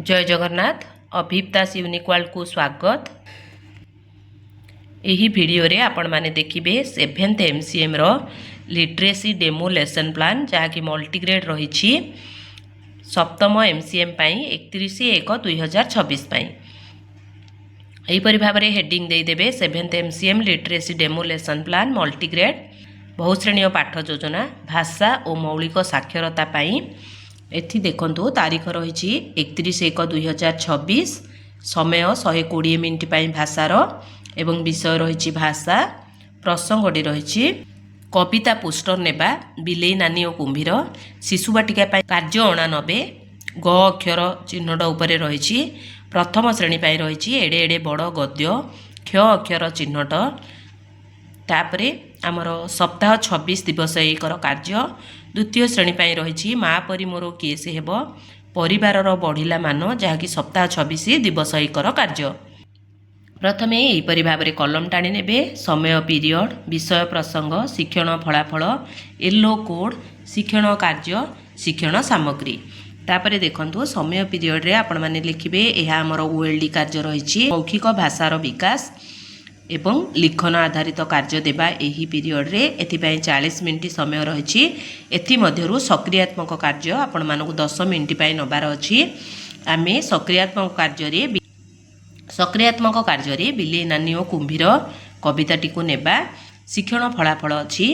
जय Jagannath अभिप्तास unique world को स्वागत। यही वीडियो रे आपण माने देखिबे 7th MCM रो लिटरेसी डेमो लेसन प्लान जहाँकि मल्टीग्रेड रही सप्तम MCM पाई 31/1/2026 पाई एहीपरि भाव में हेडिंग देदेवे 7th MCM literacy demo lesson plan multigrade बहुश्रेणी पाठ योजना भाषा और मौलिक साक्षरता पाई। एथि देखंतु तारीख रही 31/1/2026 समय 120 मिनिट पाई भाषार एवं विषय रही भाषा प्रसंगटी रही कविता पोस्टर नेबा बिलेई नानी और कुंभीर शिशु बाटिका कार्य 89 ग अक्षर चिन्हट उपरे रही प्रथम श्रेणी पाई रही एडे एडे बड़ गद्य क्ष अक्षर चिन्हट तापरे आमर सप्ताह 26 दिवस एकर कार्य द्वितीय श्रेणी पाई रही माँ परी मोर किए से हेब परिवार बढ़िला मान जहाँकि सप्ताह 26 दिवस एकर कार्य प्रथमे यहीपरि भाव में कलम टाणी नेबे समय पीरियड विषय प्रसंग शिक्षण फलाफल येलो कोड शिक्षण कार्य शिक्षण सामग्री तापरे देखंतु समय पीरियड रे आपण माने लिखिबे एहा हमर ओएलडी कार्य रही मौखिक भाषार विकास एवं लिखन आधारित कार्य देबा एही पीरियड रे एथिपाई 40 मिनिट समय रही एथि मध्यरु सक्रियात्मक कार्य आपण मानकु 10 मिनिट पाई नबार अछि। आमे सक्रियात्मक कार्य रे बिलेई नानी और कुंभीर कविताटी को नेबा शिक्षण फलाफल अछि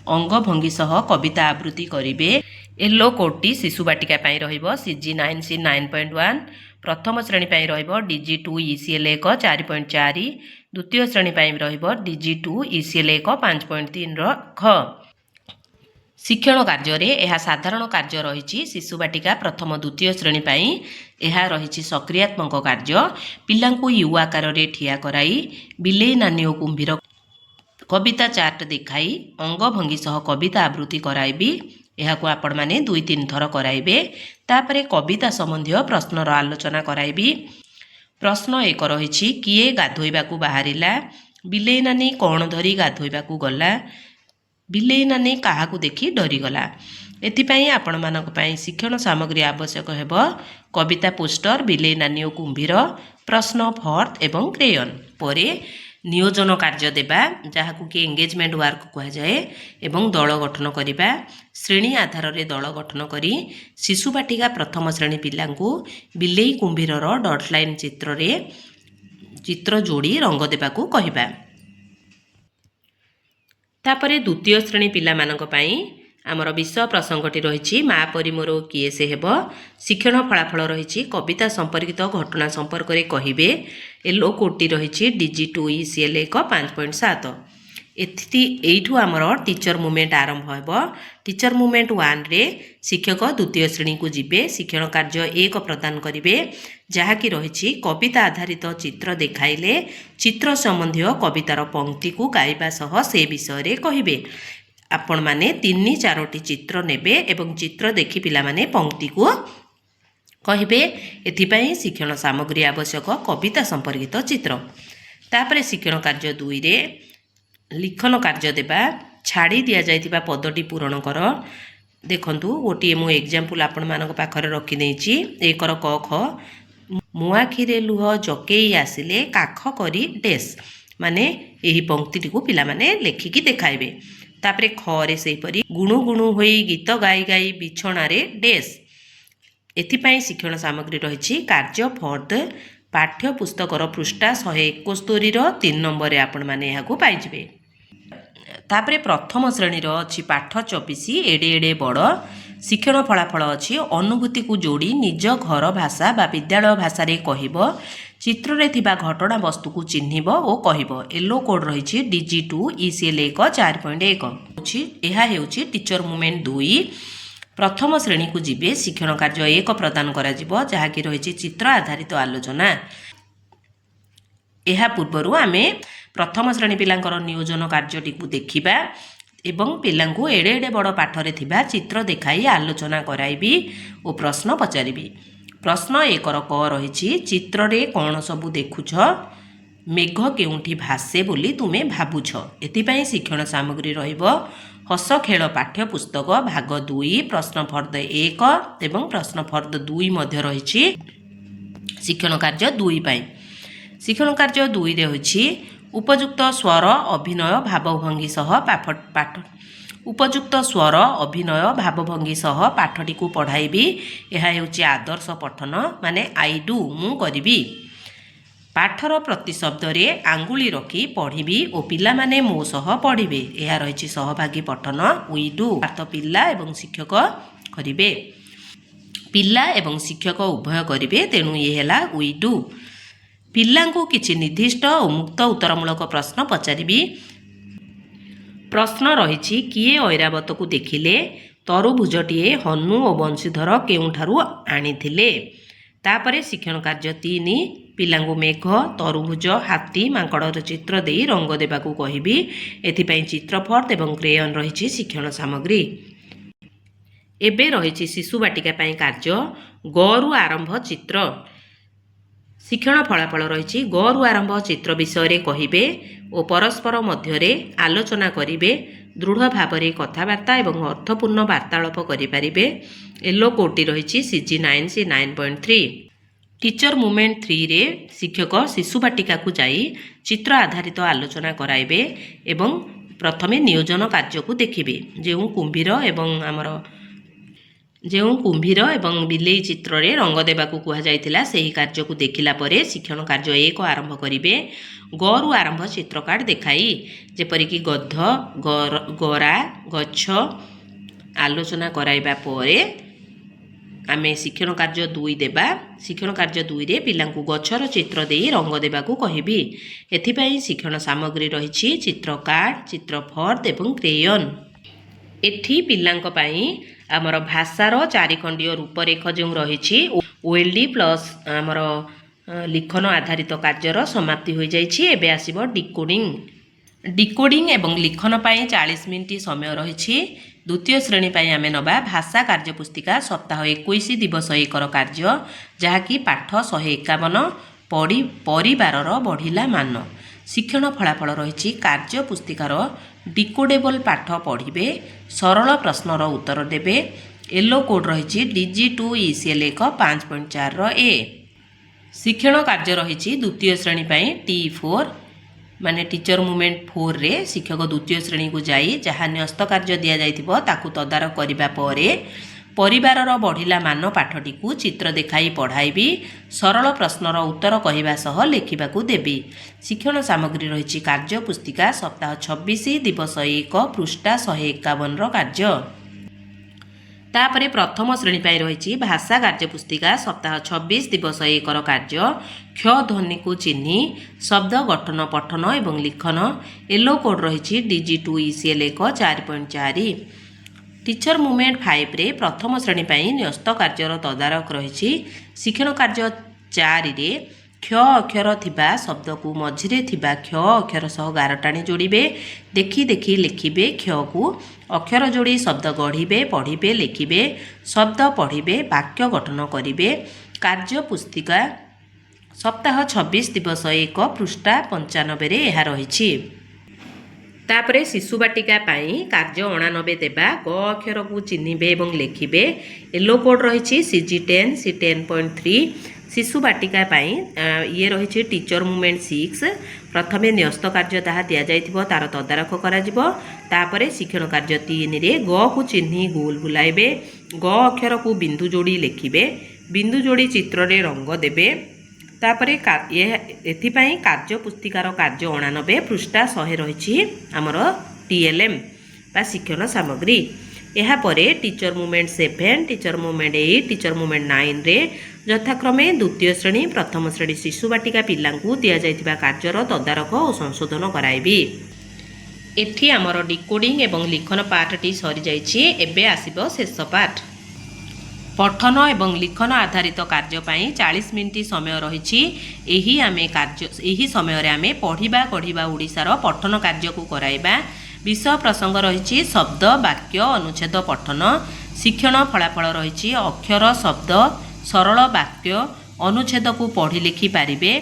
अंग भंगी सह कविता आवृत्ति करिवे येलो कोडटी शिशु बाटिका पाई रहिबो CG 9C 9.1 प्रथम श्रेणी पाई रहिबो DG2 ECL 1 4.4 द्वितीय श्रेणी पाई रहिबो DG2 ECL 1 5.3 ख शिक्षण कार्य रे एहा साधारण कार्य रही शिशु बाटिका प्रथम द्वितीय श्रेणी पाई एहा रही सक्रियात्मक कार्य पिलांकु यू आकार रे ठिया कराई बिलेई नानी और कुंभीर कविता चार्ट देखाई अंग भंगी सह कविता आवृत्ति कराइबी एहाकु आपण माने 2-3 थर कराइबे तापरे कविता संबंधी प्रश्नर आलोचना कराइबी। प्रश्न 1 रही किए गाधोइबाकू बाहरिला बिलेई नानी कौन धरी गाधोइबाकू गला बिलेई नानी काहाकू देखि डरीगला एथिपाई आपण मानक पाई शिक्षण सामग्री आवश्यक हेब कविता पोस्टर बिलेई नानी और कुंभीर प्रश्न फर्थ एवं क्रेयन परे नियोजन कार्य देबा जहाकू कि एंगेजमेंट वर्क कहा जाए एवं दल गठन करिबा श्रेणी आधार रे दल गठन करी शिशु बाटिका प्रथम श्रेणी पिलांकू बिलेई कुंभीर डॉट लाइन चित्र जोड़ी रंग देबाकू कहिबा। तापरे द्वितीय श्रेणी पिला मानक पाई आमर विषय प्रसंगटी रही माँ परी मोर किए से हेब शिक्षण फलाफल रही कविता संपर्कित घटना संपर्क में कहिबे येलो कोडटी रही DG2 ECL 1 5.7 एठू आमर टीचर मूवमेंट आरंभ होब टीचर मूवमेंट 1 रे शिक्षक द्वितीय श्रेणी को जिबे शिक्षण कार्य 1 प्रदान करिवे जहाँकि रही कविता आधारित चित्र देखाइले चित्र संबंधी कवितार पंक्ति को गाइबा सह से विषय रे कहिबे आपण माने 3-4 चित्र नेबे एवं चित्र देखि पिला माने पंक्ति को कहिबे एथिपाई शिक्षण सामग्री आवश्यक कविता संपर्कित चित्र तापरे शिक्षण कार्य 2 रे लिखन कार्य देबा छाड़ी दिया जाइतिबा पदटी पूरण कर देखंतु गोटे मु एग्जांपल आपण मानक पाखरे रखि देछि एकर क ख मुआखिरे लुह जकेई आसिले काख करी डेस माने एही पंक्तिटी को पिला माने लेखिकी देखाइबे तापरे खरे सेपरी गुणु गुणु होई गीत गाई गाई बिछणारे डेस एथिपाई शिक्षण सामग्री रही कार्य फर्द पाठ्य पुस्तकर पृष्ठा 171 3 नंबर आपण माने एहाकू पाइजिबे। तापरे प्रथम श्रेणी अच्छी पाठ 24 एडे एडे बड़ शिक्षण फलाफल अच्छी अनुभूति को जोड़ी निज घर भाषा बा विद्यालय भाषा रे कहिब चित्र रे थिबा घटना वस्तु को चिन्हिब और कहिब येलो कोड रही DG2 ECL 1 4.1 एहा हेउची टीचर मूवमेंट 2 प्रथम श्रेणी को जिबे शिक्षण कार्य 1 प्रदान करा जिवो जहाँकि रही चित्र आधारित आलोचना एहा पूर्वरु आमे प्रथम श्रेणी पिलांकर नियोजन कार्यटी को देखिबा एवं पिलांकु एडे एडे बड़ पाठरे थिबा चित्र देखाई आलोचना कराइबी और प्रश्न पचारिबी। प्रश्न 1 क रही चित्र रे कौन सबू देखुछ मेघ केउठी भासे बोली तुमे भाबुछ एथिपाई शिक्षण सामग्री रहिबो हस खेल पाठ्य पुस्तक भाग 2 प्रश्न फर्द 1 एवं प्रश्न फर्द 2 मध्य रही ଶିକ୍ଷଣ କାର୍ଯ୍ୟ 2 ପାଇଁ ଶିକ୍ଷଣ କାର୍ଯ୍ୟ 2ରେ ହେଉଛି ଉପଯୁକ୍ତ ସ୍ୱର ଅଭିନୟ ଭାବଭଙ୍ଗୀ ସହ ପାଠ ଉପଯୁକ୍ତ ସ୍ୱର ଅଭିନୟ ଭାବଭଙ୍ଗୀ ସହ ପାଠଟିକୁ ପଢ଼ାଇବି। ଏହା ହେଉଛି ଆଦର୍ଶ ପଠନ ମାନେ ଆଇ ଡୁ ମୁଁ କରିବି। ପାଠର ପ୍ରତି ଶବ୍ଦରେ ଆଙ୍ଗୁଳି ରଖି ପଢ଼ିବି ଓ ପିଲାମାନେ ମୋ ସହ ପଢ଼ିବେ। ଏହା ରହିଛି ସହଭାଗୀ ପଠନ ୱି ଡୁ। ପିଲା ଏବଂ ଶିକ୍ଷକ କରିବେ। ପିଲା ଏବଂ ଶିକ୍ଷକ ଉଭୟ କରିବେ, ତେଣୁ ଇଏ ହେଲା ୱି ଡୁ। ପିଲାଙ୍କୁ କିଛି ନିର୍ଦ୍ଦିଷ୍ଟ ଓ ମୁକ୍ତ ଉତ୍ତରମୂଳକ ପ୍ରଶ୍ନ ପଚାରିବି। ପ୍ରଶ୍ନ ରହିଛି କିଏ ଐରାବତକୁ ଦେଖିଲେ? ତରୁଭୁଜଟିଏ ହନୁ ଓ ବଂଶୀଧର କେଉଁଠାରୁ ଆଣିଥିଲେ? ତାପରେ ଶିକ୍ଷଣ କାର୍ଯ୍ୟ 3 ପିଲାଙ୍କୁ ମେଘ, ତରୁଭୁଜ, ହାତୀ, ମାଙ୍କଡ଼ର ଚିତ୍ର ଦେଇ ରଙ୍ଗ ଦେବାକୁ କହିବି। ଏଥିପାଇଁ ଚିତ୍ର ଫର୍ଦ ଏବଂ କ୍ରେୟନ୍ ରହିଛି ଶିକ୍ଷଣ ସାମଗ୍ରୀ। ଏବେ ରହିଛି ଶିଶୁ ବାଟିକା ପାଇଁ କାର୍ଯ୍ୟ ଗରୁ ଆରମ୍ଭ ଚିତ୍ର। ଶିକ୍ଷଣ ଫଳାଫଳ ରହିଛି ଗରୁ ଆରମ୍ଭ ଚିତ୍ର ବିଷୟରେ କହିବେ ଓ ପରସ୍ପର ମଧ୍ୟରେ ଆଲୋଚନା କରିବେ। ଦୃଢ଼ ଭାବରେ କଥାବାର୍ତ୍ତା ଏବଂ ଅର୍ଥପୂର୍ଣ୍ଣ ବାର୍ତ୍ତାଳାପ କରିପାରିବେ। ୟେଲୋ କୋଡ଼୍ଟି ରହିଛି CG9 C9.3। ଟିଚର ମୁଭମେଣ୍ଟ 3ରେ ଶିକ୍ଷକ ଶିଶୁ ବାଟିକାକୁ ଯାଇ ଚିତ୍ର ଆଧାରିତ ଆଲୋଚନା କରାଇବେ ଏବଂ ପ୍ରଥମେ ନିୟୋଜନ କାର୍ଯ୍ୟକୁ ଦେଖିବେ। ଯେଉଁ କୁମ୍ଭୀର ଏବଂ ବିଲେଇ ଚିତ୍ରରେ ରଙ୍ଗ ଦେବାକୁ କୁହାଯାଇଥିଲା ସେହି କାର୍ଯ୍ୟକୁ ଦେଖିଲା ପରେ ଶିକ୍ଷଣ କାର୍ଯ୍ୟ 1 ଆରମ୍ଭ କରିବେ। ଗରୁ ଆରମ୍ଭ ଚିତ୍ର କାର୍ଡ଼ ଦେଖାଇ ଯେପରିକି ଗଧ, ଗରା, ଗଛ ଆଲୋଚନା କରାଇବା ପରେ ଆମେ ଶିକ୍ଷଣ କାର୍ଯ୍ୟ 2 ଦେବା। ଶିକ୍ଷଣ କାର୍ଯ୍ୟ 2ରେ ପିଲାଙ୍କୁ ଗଛର ଚିତ୍ର ଦେଇ ରଙ୍ଗ ଦେବାକୁ କହିବି। ଏଥିପାଇଁ ଶିକ୍ଷଣ ସାମଗ୍ରୀ ରହିଛି ଚିତ୍ର କାର୍ଡ଼, ଚିତ୍ର ଫର୍ଦ ଏବଂ କ୍ରେୟନ୍। ଏଠି ପିଲାଙ୍କ ପାଇଁ ଆମର ଭାଷାର 4 ଖଣ୍ଡୀୟ ରୂପରେଖ ଯେଉଁ ରହିଛି OLD ପ୍ଲସ୍ ଆମର ଲିଖନ ଆଧାରିତ କାର୍ଯ୍ୟର ସମାପ୍ତି ହୋଇଯାଇଛି। ଏବେ ଆସିବ ଡିକୋଡ଼ିଂ ଏବଂ ଲିଖନ ପାଇଁ 40 ମିନିଟ୍ ସମୟ ରହିଛି। ଦ୍ୱିତୀୟ ଶ୍ରେଣୀ ପାଇଁ ଆମେ ନେବା ଭାଷା କାର୍ଯ୍ୟପୁସ୍ତିକା ସପ୍ତାହ 21 ଦିବସ 1ର କାର୍ଯ୍ୟ ଯାହାକି ପାଠ 151 ପରିବାରର ବଢ଼ିଲା ମାନ। ଶିକ୍ଷଣ ଫଳାଫଳ ରହିଛି କାର୍ଯ୍ୟପୁସ୍ତିକାର ଡିକୋଡେବଲ୍ ପାଠ ପଢ଼ିବେ, ସରଳ ପ୍ରଶ୍ନର ଉତ୍ତର ଦେବେ। ୟେଲୋ କୋଡ଼୍ ରହିଛି DG2 ECL 1 5.4ର A। ଶିକ୍ଷଣ କାର୍ଯ୍ୟ ରହିଛି ଦ୍ୱିତୀୟ ଶ୍ରେଣୀ ପାଇଁ T4 ମାନେ ଟିଚର ମୁଭମେଣ୍ଟ 4ରେ ଶିକ୍ଷକ ଦ୍ୱିତୀୟ ଶ୍ରେଣୀକୁ ଯାଇ ଯାହା ନ୍ୟସ୍ତ କାର୍ଯ୍ୟ ଦିଆଯାଇଥିବ ତାକୁ ତଦାରଖ କରିବା ପରେ ପରିବାରର ବଢ଼ିଲା ମାନ ପାଠଟିକୁ ଚିତ୍ର ଦେଖାଇ ପଢ଼ାଇବି। ସରଳ ପ୍ରଶ୍ନର ଉତ୍ତର କହିବା ସହ ଲେଖିବାକୁ ଦେବି। ଶିକ୍ଷଣ ସାମଗ୍ରୀ ରହିଛି କାର୍ଯ୍ୟପୁସ୍ତିକା ସପ୍ତାହ 26 ଦିବସ 1 ପୃଷ୍ଠା 151ର କାର୍ଯ୍ୟ। ତାପରେ ପ୍ରଥମ ଶ୍ରେଣୀ ପାଇଁ ରହିଛି ଭାଷା କାର୍ଯ୍ୟପୁସ୍ତିକା ସପ୍ତାହ 26 ଦିବସ 1ର କାର୍ଯ୍ୟ କ୍ଷ ଧ୍ୱନିକୁ ଚିହ୍ନି ଶବ୍ଦ ଗଠନ ପଠନ ଏବଂ ଲିଖନ। ୟେଲୋ କୋଡ଼୍ ରହିଛି DG2 ECL 1 4.4। ଟିଚର ମୁଭମେଣ୍ଟ 5ରେ ପ୍ରଥମ ଶ୍ରେଣୀ ପାଇଁ ନ୍ୟସ୍ତ କାର୍ଯ୍ୟର ତଦାରଖ ରହିଛି। ଶିକ୍ଷଣ କାର୍ଯ୍ୟ 4ରେ କ୍ଷ ଅକ୍ଷର ଥିବା ଶବ୍ଦକୁ ମଝିରେ ଥିବା କ୍ଷ ଅକ୍ଷର ସହ ଗାର ଟାଣି ଯୋଡ଼ିବେ। ଦେଖି ଦେଖି ଲେଖିବେ। କ୍ଷକୁ ଅକ୍ଷର ଯୋଡ଼ି ଶବ୍ଦ ଗଢ଼ିବେ, ପଢ଼ିବେ, ଲେଖିବେ। ଶବ୍ଦ ପଢ଼ିବେ, ବାକ୍ୟ ଗଠନ କରିବେ। କାର୍ଯ୍ୟପୁସ୍ତିକା ସପ୍ତାହ 26 ଦିବସ 1 ପୃଷ୍ଠା 95ରେ ଏହା ରହିଛି। ତାପରେ ଶିଶୁ ବାଟିକା ପାଇଁ କାର୍ଯ୍ୟ 89 ଦେବା। ଗ ଅକ୍ଷରକୁ ଚିହ୍ନିବେ ଏବଂ ଲେଖିବେ। ୟେଲୋ କୋଡ଼୍ ରହିଛି CG10 C10.3। ଶିଶୁ ବାଟିକା ପାଇଁ ଇଏ ରହିଛି ଟିଚର ମୁଭମେଣ୍ଟ 6। ପ୍ରଥମେ ନ୍ୟସ୍ତ କାର୍ଯ୍ୟ ଯାହା ଦିଆଯାଇଥିବ ତାର ତଦାରଖ କରାଯିବ। ତାପରେ ଶିକ୍ଷଣ କାର୍ଯ୍ୟ 3ରେ ଗକୁ ଚିହ୍ନି ଗୋଲ ବୁଲାଇବେ। ଗ ଅକ୍ଷରକୁ ବିନ୍ଦୁ ଯୋଡ଼ି ଲେଖିବେ। ବିନ୍ଦୁ ଯୋଡ଼ି ଚିତ୍ରରେ ରଙ୍ଗ ଦେବେ। ତାପରେ ଏଥିପାଇଁ କାର୍ଯ୍ୟପୁସ୍ତିକାର କାର୍ଯ୍ୟ 89 ପୃଷ୍ଠା 100 ରହିଛି ଆମର TLM ବା ଶିକ୍ଷଣ ସାମଗ୍ରୀ। ଏହାପରେ teacher movement 7, teacher movement 8, teacher movement 9ରେ ଯଥାକ୍ରମେ ଦ୍ୱିତୀୟ ଶ୍ରେଣୀ ପ୍ରଥମ ଶ୍ରେଣୀ ଶିଶୁ ବାଟିକା ପିଲାଙ୍କୁ ଦିଆଯାଇଥିବା କାର୍ଯ୍ୟର ତଦାରଖ ଓ ସଂଶୋଧନ କରାଇବି। ଏଠି ଆମର ଡିକୋଡ଼ିଂ ଏବଂ ଲିଖନ ପାର୍ଟଟି ସରିଯାଇଛି। ଏବେ ଆସିବ ଶେଷ ପାର୍ଟ। ପଠନ ଏବଂ ଲିଖନ ଆଧାରିତ କାର୍ଯ୍ୟ ପାଇଁ 40 ମିନିଟ୍ ସମୟ ରହିଛି। ଏହି ସମୟରେ ଆମେ ପଢ଼ିବା ଗଢ଼ିବା ଓଡ଼ିଶାର ପଠନ କାର୍ଯ୍ୟକୁ କରାଇବା। ବିଷୟ ପ୍ରସଙ୍ଗ ରହିଛି ଶବ୍ଦ, ବାକ୍ୟ, ଅନୁଚ୍ଛେଦ ପଠନ। ଶିକ୍ଷଣ ଫଳାଫଳ ରହିଛି ଅକ୍ଷର, ଶବ୍ଦ, ସରଳ ବାକ୍ୟ, ଅନୁଚ୍ଛେଦକୁ ପଢ଼ି ଲେଖି ପାରିବେ।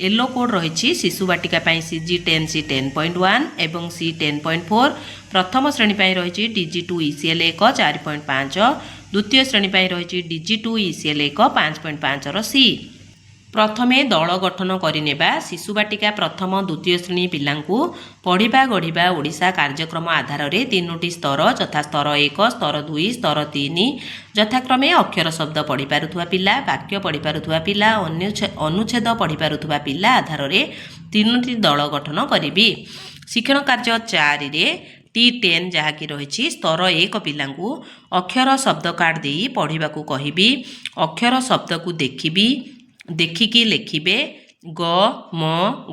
ୟେଲୋ କୋଡ଼୍ ରହିଛି ଶିଶୁ ବାଟିକା ପାଇଁ CG10 C10.1 ଏବଂ C10.4। ପ୍ରଥମ ଶ୍ରେଣୀ ପାଇଁ ରହିଛି DG2 ECL 1 4.5। ଦ୍ୱିତୀୟ ଶ୍ରେଣୀ ପାଇଁ ରହିଛି DG2 ECL 1 5.5ର C। प्रथमे दल गठन करिनेबा शिशु बाटिका प्रथम द्वितीय श्रेणी पिलांकु पढ़िबा गढ़िबा ओडिशा कार्यक्रम आधार रे 3टी स्तर यथा स्तर 1 स्तर 2 स्तर 3 यथाक्रमे अक्षर शब्द पढ़ी पारुथुवा पिला वाक्य पढ़ी पारुथुवा पिला अनुच्छेद पढ़ी पारुथुवा पिला आधार रे 3टी दल गठन करिबी। शिक्षण कार्य 4 रे T10 जहाँकि रही स्तर 1 पिलांकु अक्षर शब्द कार्ड दे पढ़िबाकू कहिबी। अक्षर शब्द को देखिबी देखिकी लेखिबे ग म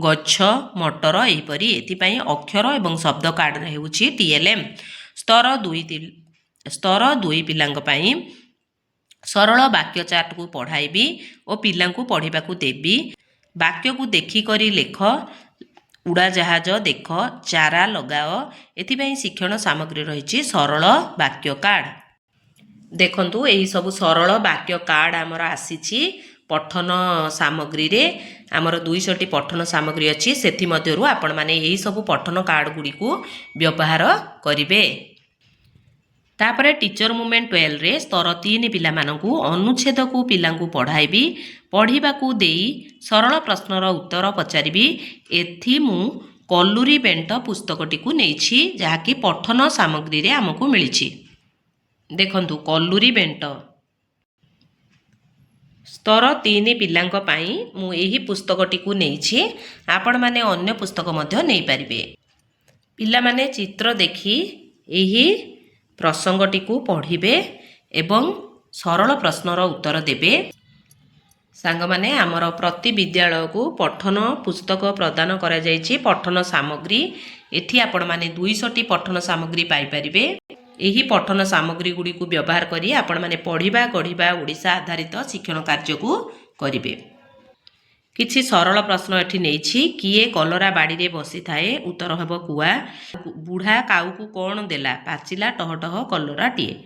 गच्छ मटर एहीपरि एथिपाई अक्षर एवं शब्द कार्ड हेउछि TLM। स्तर 2 पिलांक पाई सरल वाक्य चार्ट को पढ़ाइबी और पिलांकु पढ़िबाकू देबी। वाक्य को देखी करी लेख उड़ाजाहाज देख चारा लगाओ एथिपाई शिक्षण सामग्री रही सरल वाक्य कार्ड। देखंतु एही सब सरल वाक्य कार्ड आमर आसीछि पठन सामग्री रे आमर 200टी पठन सामग्री अच्छी सेथि मध्यरु आपण माने एही सब पठन कार्ड गुडी को व्यवहार करिवे। तापरे टीचर मूवमेंट 12 रे स्तर 3 पिला मानकु अनुच्छेद को पिलांकु पढ़ाइबी पढ़िबाकू देई सरल प्रश्नर उत्तर पचारिबी। एथि मु कल्लूरी बेंट पुस्तकटी को नेछि जहाँकि पठन सामग्री रे हमकु मिलिछि। देखंतु कल्लूरी बेंट स्तर 3 पिलांक पाई मु एही पुस्तकटी को नेछि आपण माने अन्य पुस्तक मध्य नै पारिबे। पिला माने चित्र देखि एही प्रसंगटी को पढ़िबे एवं सरल प्रश्नर उत्तर देबे। सांग माने आमर प्रति विद्यालय को पठन पुस्तक प्रदान करा जायछि पठन सामग्री एठी आपण माने 200टी पठन सामग्री पाई परिबे। एही पठन सामग्री गुडी को व्यवहार करी आपण माने पढ़िबा गढ़िबा ओडिशा आधारित शिक्षण कार्य को करिवे। किछि सरल प्रश्न एठी नेछि किए कलरा बाड़ी रे बसी थाए उत्तर हेबो कुआ बुढ़ा काऊ को कोन देला पाचिला टहटह कलरा टिए।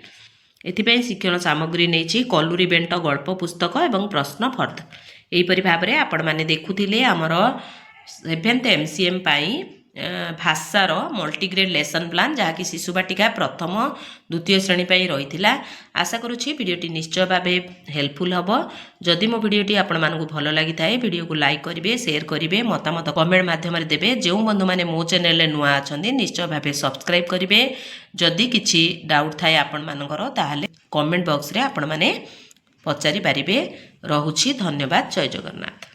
एथिपई शिक्षण सामग्री नेछि कल्लूरी बेंट गल्प पुस्तक एवं प्रश्न फर्द। एहीपरि भाबरे आपण माने देखुथिले हमर 7th MCM पाई भाषार मल्टीग्रेड लेसन प्लान जहाँकि शिशु बाटिका प्रथम द्वितीय श्रेणी पाई रही। आशा करुछि वीडियोटी निश्चय भावे हेल्पफुल हबो। जदि मो वीडियोटी आपण मानकु भलो लागि थाए वीडियो को लाइक करिवे शेयर करिवे मतामत कमेंट माध्यम रे देबे। जो बंधु माने मो चैनल रे नुआ अछंदी निश्चय भावे सब्सक्राइब करिवे। जदि किछि डाउट थाए आपण मानकर ताहाले कमेंट बॉक्स रे आपण माने पचारि पारिबे। रहुछि धन्यवाद। जय जगन्नाथ।